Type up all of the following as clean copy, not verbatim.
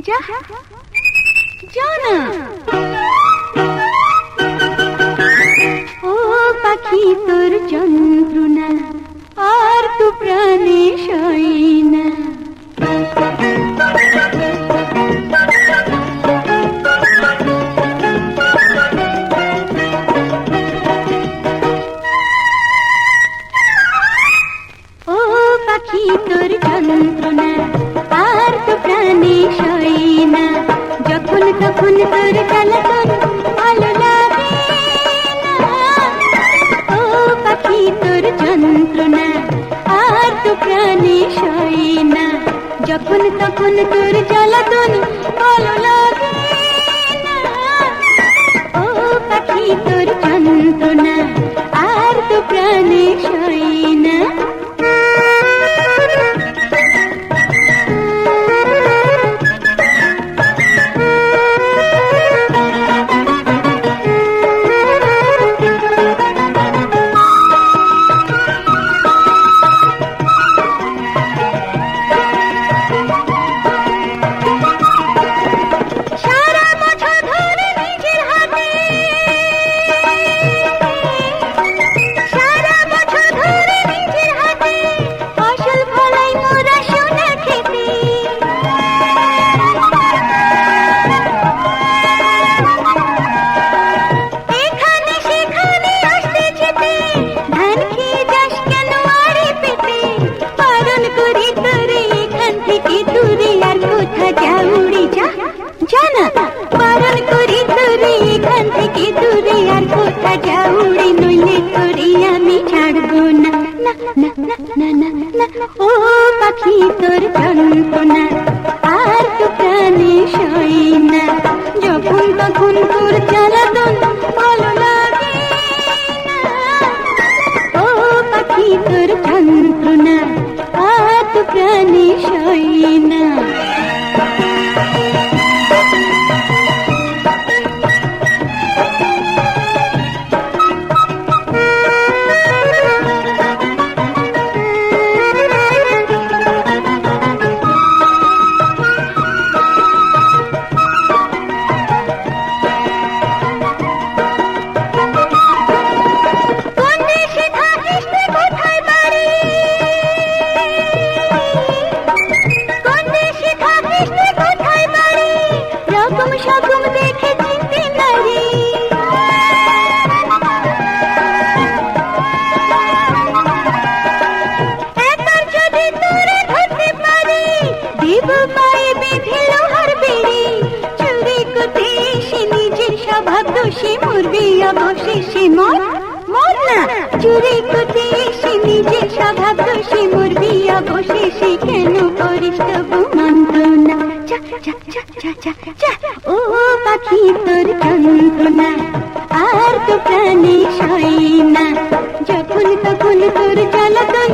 যা যা না। ও পাখি তোর যন্ত্রণা আর তো প্রাণে সয় না। ও পাখি তোর যন্ত্রণা আর তো প্রাণে সয় না। যখন তখন তোর জ্বালাতন ভালো লাগে না। ও পাখি তোর যন্ত্রণা আর তো প্রাণে সয় না। যখন তখন তোর জ্বালাতন ভালো লাগে না। ও পাখি তোর যন্ত্রণা আর তো প্রাণে সয় না। ও পাখি তোর যন্ত্রণা আর তো প্রাণে সয় না। যখন তখন তোর জ্বালাতন ভালো লাগে না। ও পাখি তোর যন্ত্রণা আর তো প্রাণে সয় না। দোষী মরবি অবশেষে মর মর না। চুরি করতে এসে নিজের স্বভাব দোষী মরবি অবশেষে। কেন করিস তবু মন্ত্রণা? যা যা যা যা যা যা। ও পাখি তোর যন্ত্রণা আর তো প্রাণে সয় না। যখন তখন তোর জ্বালাতন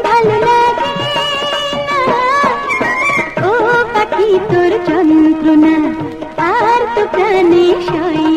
ভালো লাগে না। ও পাখি তোর যন্ত্রণা আর তো প্রাণে সয়